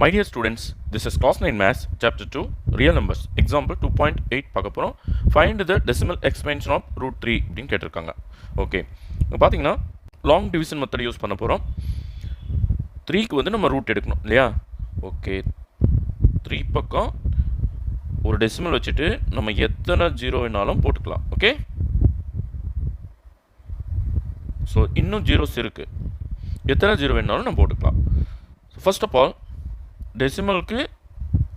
My dear students, this is class 9 maths chapter 2 real numbers example 2.8 பார்க்க போறோம். Find the decimal expansion of root 3 அப்படினு கேட்டிருக்காங்க. Okay, இப்போ பாத்தீங்கன்னா லாங் டிவிஷன் மெத்தட் யூஸ் பண்ண போறோம். 3 க்கு வந்து நம்ம ரூட் எடுக்கணும் இல்லையா? ஓகே, 3 பக்கம் ஒரு டெசிமல் வச்சுட்டு நம்ம எத்தனை ஜீரோ வேணாலும் போட்டுக்கலாம். ஓகே, ஸோ இன்னும் ஜீரோஸ் இருக்கு, எத்தனை ஜீரோ வேணாலும் நம்ம போட்டுக்கலாம். ஃபர்ஸ்ட் ஆஃப் ஆல் டெசிமலுக்கு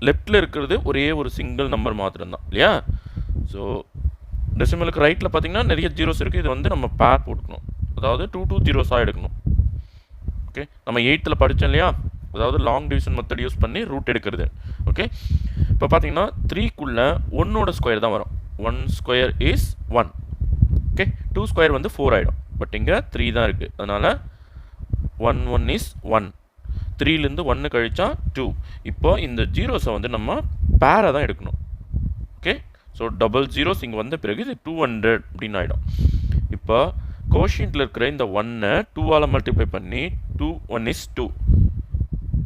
லெஃப்டில் இருக்கிறது ஒரே ஒரு சிங்கிள் நம்பர் மாத்திரம்தான் இல்லையா? ஸோ டெசிமலுக்கு ரைட்டில் பார்த்தீங்கன்னா நிறைய ஜீரோஸ் இருக்குது. இது வந்து நம்ம பேர் போட்டுக்கணும், அதாவது 2 ஜீரோஸாக எடுக்கணும். ஓகே, நம்ம 8th படித்தோம் இல்லையா? அதாவது லாங் டிவிஷன் மெத்தட் யூஸ் பண்ணி ரூட் எடுக்கிறது. ஓகே, இப்போ பார்த்தீங்கன்னா 3க்குள்ளே 1ஓட ஸ்கொயர் தான் வரும். 1 ஸ்கொயர் இஸ் 1. ஓகே, 2 ஸ்கொயர் வந்து 4 ஆகிடும். பட் இங்கே 3 தான் இருக்குது, அதனால் 1 இஸ் 1. 3லேருந்து 1 கழிச்சா 2. இப்போ இந்த ஜீரோஸை வந்து நம்ம பேரை தான் எடுக்கணும். ஓகே, ஸோ டபுள் ஜீரோஸ் இங்கே வந்த பிறகு இது 200 அப்படின்னு ஆகிடும். இப்போ கோஷியன்ட்டில் இருக்கிற இந்த 1-ஐ 2ஆல் மல்டிப்ளை பண்ணி 2 1 இஸ் 2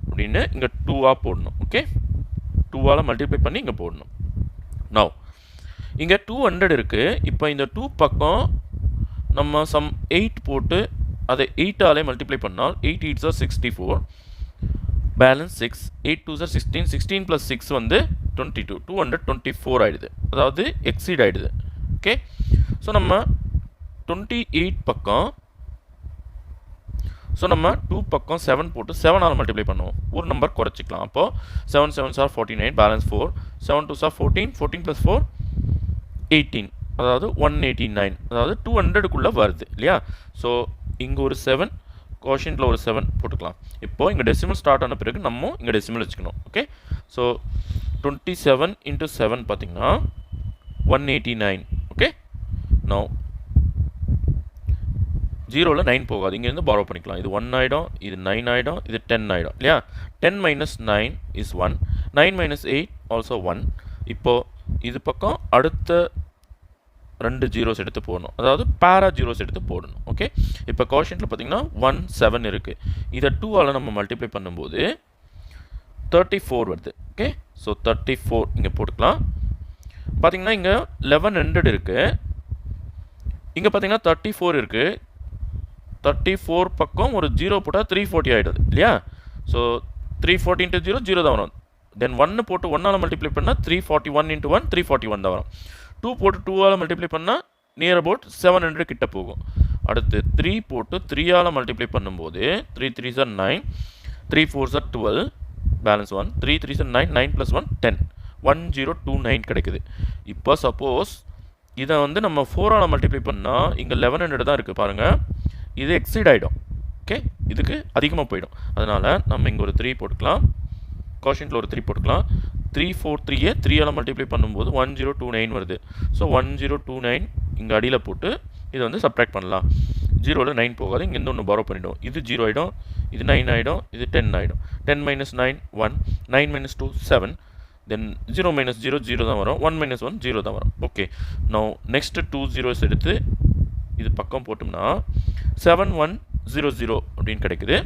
அப்படின்னு இங்கே 2ஆக போடணும். ஓகே, 2ஆல் மல்டிப்ளை பண்ணி இங்கே போடணும். நவ் இங்கே 200 இருக்குது. இப்போ இந்த 2 பக்கம் நம்ம சம் 8 போட்டு அதை 8ஆலே மல்டிப்ளை பண்ணால் 8 8s are 64, balance 6, 8 2s are 16, 16 + 6 வந்து 22, 224 ஆகிடுது, அதாவது எக்ஸீட் ஆகிடுது. ஓகே, ஸோ நம்ம 28 பக்கம், ஸோ நம்ம 2 பக்கம் 7 போட்டு 7ஆல் மல்டிப்ளை பண்ணுவோம், ஒரு நம்பர் குறைச்சிக்கலாம். அப்போது 7 7s are 49, balance 4, 7 2s are 14, 14 + 4 18, அதாவது 189, அதாவது 200க்குள்ளே வருது இல்லையா? ஸோ இங்கே ஒரு 7, கோஷியன்ட்டில் ஒரு 7 போட்டுக்கலாம். இப்போது இங்கே டெசிமல் ஸ்டார்ட் ஆன பிறகு நம்ம இங்கே டெசிமல் வச்சுக்கணும். ஓகே, ஸோ 27 × 7 பார்த்தீங்கன்னா 189. ஓகே, நோ 0ல் 9 போகாது, இங்கேருந்து பாரோ பண்ணிக்கலாம். இது 1 ஆகிடும், இது 9 ஆகிடும், இது 10 ஆகிடும் இல்லையா? 10 - 9 இஸ் 1, 9 - 8 ஆல்சோ 1. இப்போது இது பக்கம் அடுத்த 2 ஜீரோஸ் எடுத்து போடணும், அதாவது பேரா ஜீரோஸ் எடுத்து போடணும். ஓகே, இப்போ கோஷியன்ட்டில் பார்த்தீங்கன்னா 1 7 இருக்குது. இதை 2ஆல் நம்ம மல்டிப்ளை பண்ணும்போது 34 வருது. ஓகே, ஸோ 34 இங்கே போட்டுக்கலாம். பார்த்தீங்கன்னா இங்கே 1100 இருக்குது, இங்கே பார்த்தீங்கன்னா 34 இருக்குது. 34 பக்கம் ஒரு ஜீரோ போட்டால் 340 ஆகிடுது இல்லையா? ஸோ 340 × 0 0 தான் வரும். தென் 1 போட்டு 1ஆல் மல்டிப்ளை பண்ணால் 341 × 1 341 தான் வரும். 2 போட்டு 2ஆல் மல்டிப்ளை பண்ணால் நியர் அபவுட் 700 கிட்ட போகும். அடுத்து 3 போட்டு 3ஆல் மல்டிப்ளை பண்ணும்போது 3 3s are 9, 3 4s are 12, balance 1, 3 3s are 9, 9 + 1 10, 1029 கிடைக்குது. இப்போ சப்போஸ் இதை வந்து நம்ம 4ஆல் மல்டிப்ளை பண்ணால் இங்கே 1100 தான் இருக்குது பாருங்கள், இது எக்ஸீட் ஆகிடும். ஓகே, இதுக்கு அதிகமாக போயிடும், அதனால் நம்ம இங்கே ஒரு 3 போட்டுக்கலாம், கோஷியன்ட்டில் ஒரு 3 போட்டுக்கலாம். 3 4 3-ஐ 3ஆல் மல்டிப்ளை பண்ணும்போது 1029 வருது. ஸோ 1029 இங்கே அடியில் போட்டு இதை வந்து சப்ட்ராக்ட் பண்ணலாம். 0ல் 9 போகாது, இங்கேருந்து ஒன்று பாரோ பண்ணிவிடும். இது 0 ஆகிடும், இது 9 ஆகிடும், இது 10 ஆகிடும். 10 - 9 1, 9 - 2 7, தென் 0 - 0 0 தான் வரும், 1 - 1 0 தான் வரும். ஓகே, நோ நெக்ஸ்ட்டு 2 ஜீரோஸ் எடுத்து இது பக்கம் போட்டோம்னா 7100 அப்படின்னு கிடைக்குது.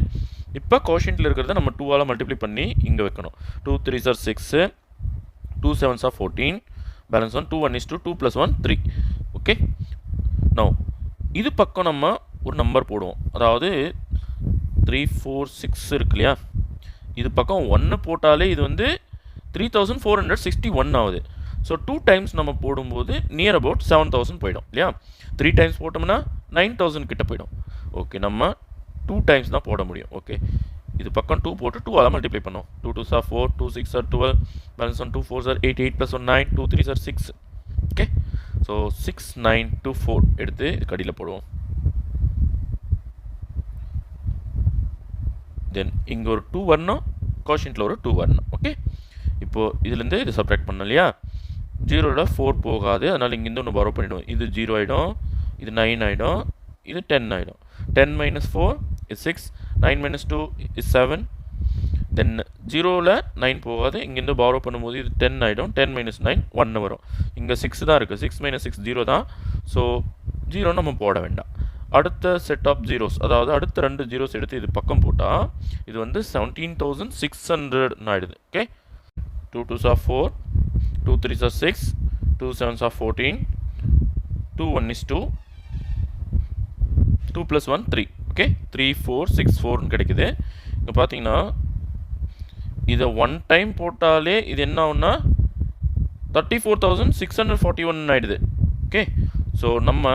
இப்போ கோஷியன்ட்டில் இருக்கிறத நம்ம 2ஆல் மல்டிப்ளை பண்ணி இங்கே வைக்கணும். 2 3s are 6, 2 7s are 14, balance 1, 2 1 is 2, 2 + 1 3. Okay, no இது பக்கம் நம்ம ஒரு நம்பர் போடுவோம், அதாவது 3 4 6 இருக்கு இல்லையா? இது பக்கம் 1 போட்டாலே இது வந்து 3461 ஆகுது. ஸோ 2 டைம்ஸ் நம்ம போடும்போது நியர் அபவுட் 7000 போயிடும் இல்லையா? 3 டைம்ஸ் போட்டோம்னா 9000 கிட்ட போயிடும். ஓகே, நம்ம 2 டைம்ஸ் தான் போட முடியும். ஓகே, இது பக்கம் 2 போட்டு 2ஆல் மல்டிப்ளை பண்ணோம். 2 2s are 4, 2 6s are 12, balance 1, 2 4s are 8, 8 + 1 9, 2 3s are 6. Okay, so 6 9 2 4 எடுத்து இதுக்கு அடியில் போடுவோம். தென் இங்கே ஒரு 2 வரணும், கோஷியன்ட்டில் ஒரு 2 வரணும். ஓகே, இப்போது இதுலேருந்து இது சப்ட்ராக்ட் பண்ணோம் இல்லையா? 0ல் 4 போகாது, அதனால் இங்கேருந்து ஒன்று பாரோ பண்ணிவிடுவோம். இது 0 ஆகிடும், இது 9 ஆகிடும், இது 10 ஆகிடும். 10 - 4 is 6, 9 - 2 is 7, தென் 0ல் 9 போகாது, இங்கேருந்து பாரோ பண்ணும்போது இது 10 ஆகிடும், 10 - 9 1 வரும். இங்கே 6 தான் இருக்குது, 6 - 6 0 தான். ஸோ 0 நம்ம போட வேண்டாம். அடுத்த செட் ஆஃப் ஜீரோஸ், அதாவது அடுத்த 2 ஜீரோஸ் எடுத்து இது பக்கம் போட்டால் இது வந்து 17,600 ஆயிடுது. Okay, 2 2s are 4, 2 3s are 6, 2 7s are 14, 2 1 is 2, 2 plus 1 3. Okay, 3 4 6 4 கிடைக்குது. இங்கே பார்த்தீங்கன்னா இதை 1 டைம் போட்டாலே இது என்ன ஆகும்னா 34,641 ஆயிடுது. ஓகே, ஸோ நம்ம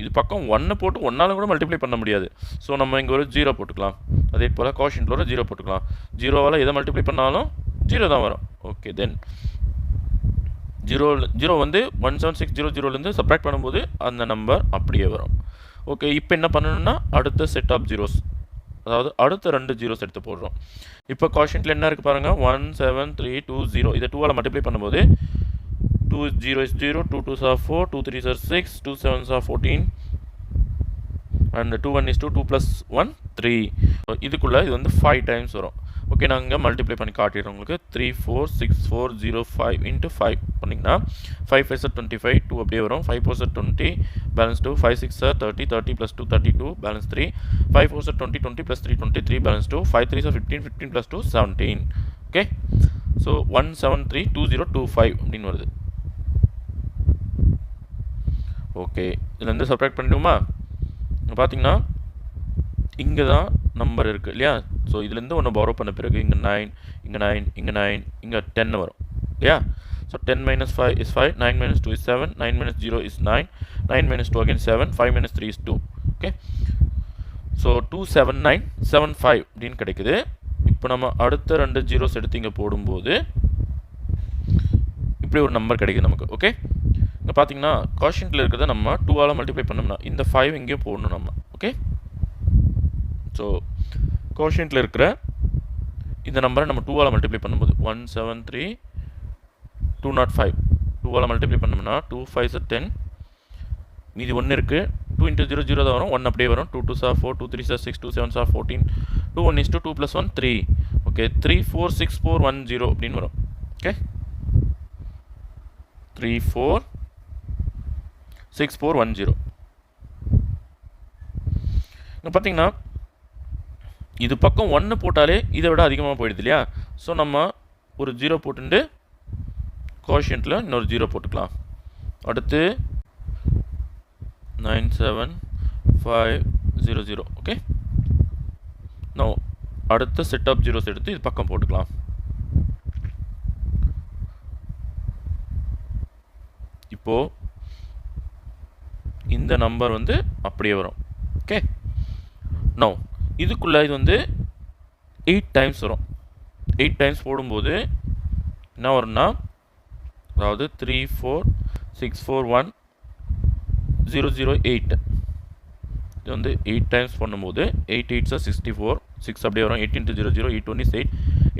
இது பக்கம் 1 போட்டு 1ஆல் கூட மல்டிப்ளை பண்ண முடியாது. ஸோ நம்ம இங்கே ஒரு 0 போட்டுக்கலாம். அதே போல் கோஷன்ட்டில் ஒரு 0 போட்டுக்கலாம். 0வால் எதை மல்டிப்ளை பண்ணாலும் 0 தான் வரும். ஓகே, தென் 0 வந்து 17600 சப்ராக்ட் பண்ணும்போது அந்த நம்பர் அப்படியே வரும். ஓகே, இப்போ என்ன பண்ணணும்னா அடுத்த செட் ஆஃப் ஜீரோஸ், அதாவது அடுத்த 2 ஜீரோஸ் எடுத்து போடுறோம். இப்போ கோஷன்ட்டில் என்ன இருக்குது பாருங்கள், 17320. இதை 2ஆல் மல்டிப்ளை பண்ணும்போது 2 0 is 0, 2 2s are 4, 2 3s are 6, 2 7s are 14, and 2 1 is 2, 2 plus 1 3. இதுக்குள்ளே இது வந்து 5 டைம்ஸ் வரும். ஓகே, நாங்கள் மல்டிப்ளை பண்ணி காட்டிடுறோம் உங்களுக்கு. 3 4 6 4 0 5 into 5 பண்ணிங்கன்னா 5 5 are 25, 2 அப்படியே வரும். 5 4 are 20, balance 2, 5 6 are 30, 30 plus 2 32, balance 3, 5 4 are 20, 20 plus 3 23, balance 2, 5 3 are 15, 15 plus 2 17. Okay, so 1732025 அப்படின்னு வருது. ஓகே, இதுலேருந்து சப்ராக்ட் பண்ணிடுமா? பார்த்தீங்கன்னா இங்கே தான் நம்பர் இருக்குது இல்லையா? ஸோ இதுலேருந்து ஒன்று பாரோ பண்ண பிறகு இங்கே 9, இங்கே 9, இங்கே 9, இங்கே 10 வரும் இல்லையா? So 10 minus 5 is 5, 9 minus 2 is 7, 9 minus 0 is 9, 9 minus 2 again 7, 5 minus 3 is 2. Okay, so 27975 அப்படின்னு கிடைக்குது. இப்போ நம்ம அடுத்த 2 ஜீரோஸ் எடுத்து இங்கே போடும்போது இப்படி ஒரு நம்பர் கிடைக்குது நமக்கு. ஓகே, இங்கே பார்த்தீங்கன்னா கோஷன்ட்டில் இருக்கிறத நம்ம 2ஆல் மல்டிப்ளை பண்ணோம்னா இந்த 5 இங்கேயும் போடணும் நம்ம. ஓகே, ஸோ கோஷன்ட்டில் இருக்கிற இந்த நம்பரை நம்ம 2ஆல் மல்டிப்ளை பண்ணும்போது 173,205 2ஆல் மல்டிப்ளை பண்ணோம்னா 2 5s are 10, மீதி 1 இருக்குது. 2 into 0 0 தான் வரும், 1 அப்படியே வரும். 2 2s are 4, 2 3s are 6, 2 7s are 14, 2 1 is 2, 2 plus 1 3. Okay, 3 4 6 4 1 0 அப்படின்னு வரும். ஓகே, 3 4 6 4 1 0. இங்கே பார்த்தீங்கன்னா இது பக்கம் 1 போட்டாலே இதை விட அதிகமாக போயிடுது இல்லையா? ஸோ நம்ம ஒரு 0 போட்டுட்டு கோஷன்ட்டில் இன்னொரு 0 போட்டுக்கலாம். அடுத்து 97500. ஓகே, நான் அடுத்த செட் ஆஃப் ஜீரோஸ் எடுத்து இது பக்கம் போட்டுக்கலாம். இப்போது இந்த நம்பர் வந்து அப்படியே வரும். ஓகே, நோ இதுக்குள்ளே இது வந்து 8 டைம்ஸ் வரும். 8 டைம்ஸ் போடும்போது என்ன வரும்னா, அதாவது 3 4 6 4 1 0 0 8. இது வந்து 8 டைம்ஸ் பண்ணும்போது 8 8s are 64, 6 அப்படியே வரும். 8 into 0 0, 8 1 is 8,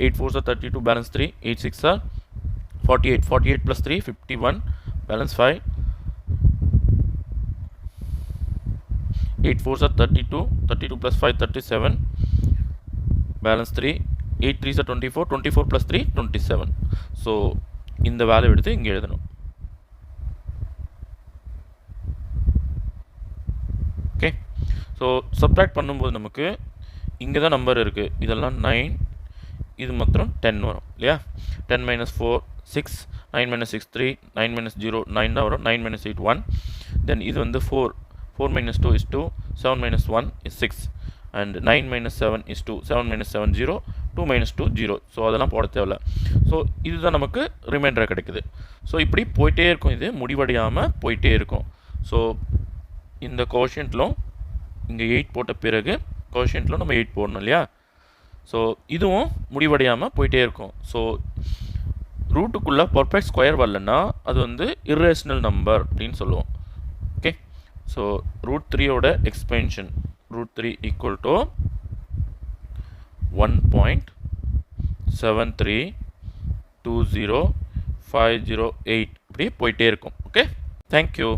8 4s are 32, balance 3, 8 6 are 48, 48 plus 3 51, balance 5, 8 4s are 32, 32 plus 5 37, balance 3, 8 3s are 24, 24 plus 3 27. So இந்த வேல்யூ எடுத்து இங்கே எழுதணும். ஓகே, ஸோ சப்ராக்ட் பண்ணும்போது நமக்கு இங்கே தான் நம்பர் இருக்குது. இதெல்லாம் 9, இது மாத்திரம் 10 வரும் இல்லையா? 10 minus 4 6, 9 minus 6 3, 9 minus 0 9 தான் வரும். 9 minus 8 1. தென் இது வந்து 4 minus 2 is 2, 7 minus 1 is 6, and 9 minus 7 is 2, 7 minus 7 0, 2 minus 2 0. So அதெல்லாம் போட தேவையில்ல. ஸோ இதுதான் நமக்கு ரிமைண்டராக கிடைக்குது. ஸோ இப்படி போயிட்டே இருக்கும், இது முடிவடையாமல் போயிட்டே இருக்கும். ஸோ இந்த கோஷன்ட்லும் இங்கே 8 போட்ட பிறகு கோஷன்ட்லும் நம்ம 8 போடணும் இல்லையா? ஸோ இதுவும் முடிவடையாமல் போயிட்டே இருக்கும். ஸோ ரூட்டுக்குள்ளே பர்ஃபெக்ட் ஸ்கொயர் வரலன்னா அது வந்து இர்ரேஷனல் நம்பர் அப்படின்னு சொல்லுவோம். ஓகே, ஸோ √3யோட எக்ஸ்பென்ஷன் √3 equal to 1.7320508 இப்படி போயிட்டே இருக்கும். Okay, thank you.